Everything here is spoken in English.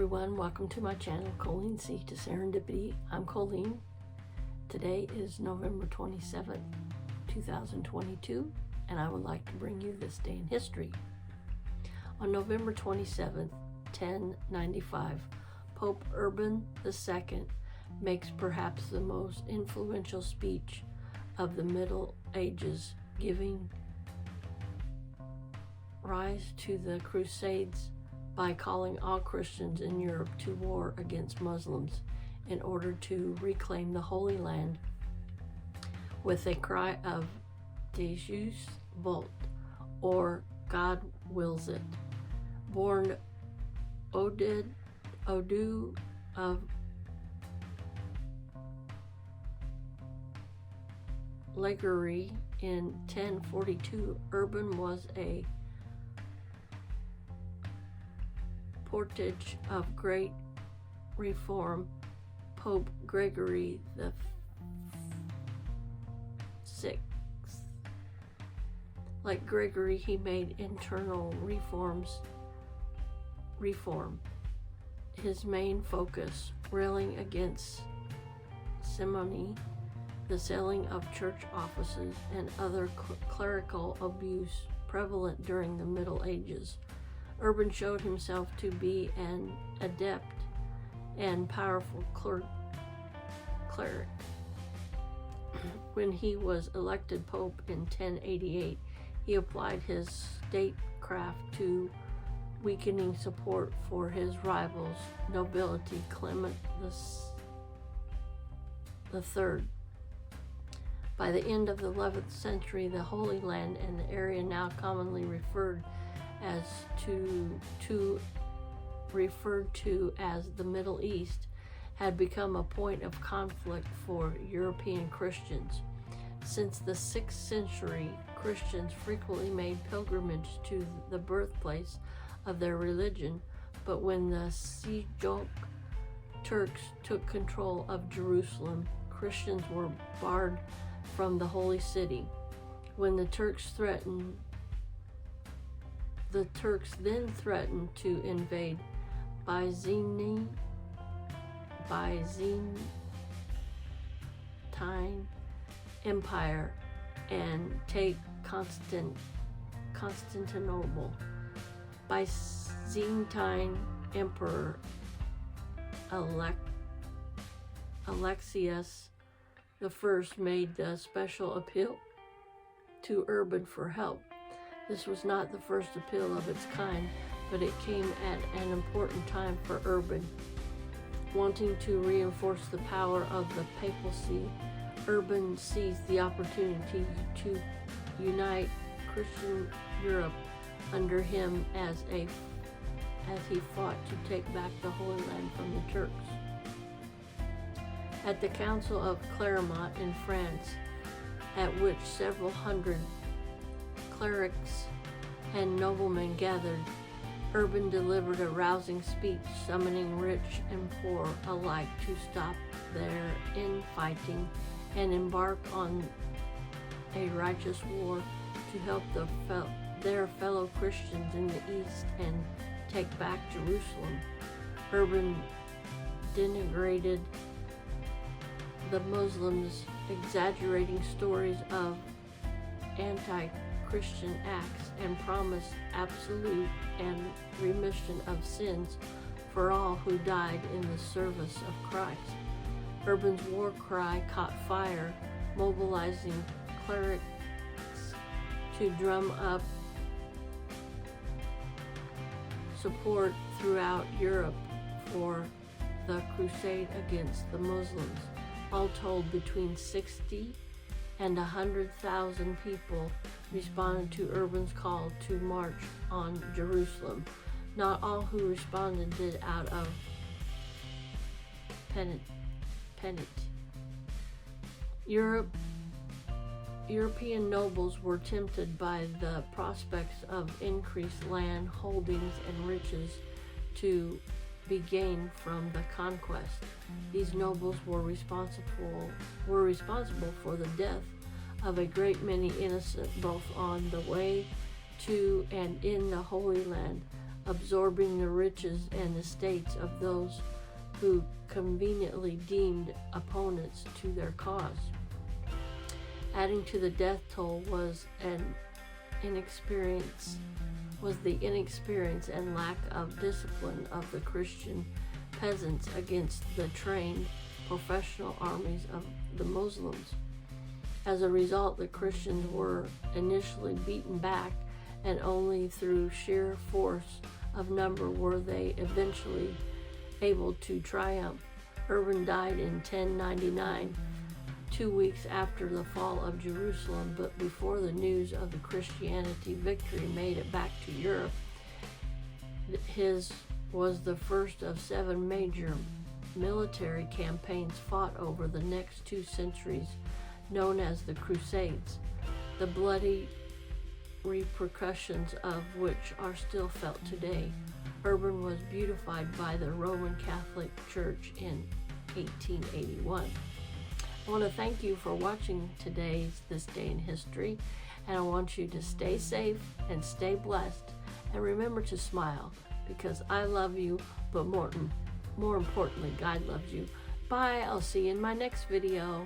everyone, welcome to my channel, Colleen C to Serendipity. I'm Colleen. Today is November 27th, 2022, and I would like to bring you this day in history. On November 27th, 1095, Pope Urban II makes perhaps the most influential speech of the Middle Ages, giving rise to the Crusades by calling all Christians in Europe to war against Muslims in order to reclaim the Holy Land with a cry of Deus Vult, or God wills it. Born Odu of Ligury in 1042, Urban was a portage of great reform. Pope Gregory the VI. Like Gregory, he made internal reform his main focus, railing against simony, the selling of church offices, and other clerical abuse prevalent during the Middle Ages. Urban showed himself to be an adept and powerful cleric. When he was elected Pope in 1088, he applied his statecraft to weakening support for his rivals, nobility Clement III. By the end of the 11th century, the Holy Land and the area now commonly referred to as the Middle East had become a point of conflict for European Christians. Since the 6th century, Christians frequently made pilgrimage to the birthplace of their religion, but when the Seljuk Turks took control of Jerusalem, Christians were barred from the holy city. When the Turks then threatened to invade Byzantine Empire and take Constantinople. Byzantine Emperor Alexius I made a special appeal to Urban for help. This was not the first appeal of its kind, but it came at an important time for Urban. Wanting to reinforce the power of the papacy, Urban seized the opportunity to unite Christian Europe under him as he fought to take back the Holy Land from the Turks. At the Council of Clermont in France, at which several hundred clerics and noblemen gathered, Urban delivered a rousing speech summoning rich and poor alike to stop their infighting and embark on a righteous war to help their fellow Christians in the East and take back Jerusalem. Urban denigrated the Muslims, exaggerating stories of anti-Christian acts, and promised absolute and remission of sins for all who died in the service of Christ. Urban's war cry caught fire, mobilizing clerics to drum up support throughout Europe for the crusade against the Muslims. All told, between 60 and 100,000 people responded to Urban's call to march on Jerusalem. Not all who responded did out of penance. European nobles were tempted by the prospects of increased land holdings and riches to be gained from the conquest. These nobles were responsible for the death of a great many innocent, both on the way to and in the Holy Land. absorbing the riches and estates of those who conveniently deemed opponents to their cause. Adding to the death toll was the inexperience and lack of discipline of the Christian peasants against the trained professional armies of the Muslims. As a result, the Christians were initially beaten back, and only through sheer force of number were they eventually able to triumph. Urban died in 1099, 2 weeks after the fall of Jerusalem, but before the news of the Christianity victory made it back to Europe. His was the first of 7 major military campaigns fought over the next 2 centuries, known as the Crusades, the bloody repercussions of which are still felt today. Urban was beautified by the Roman Catholic Church in 1881. I want to thank you for watching This Day in History, and I want you to stay safe and stay blessed, and remember to smile, because I love you, but more importantly, God loves you. Bye. I'll see you in my next video.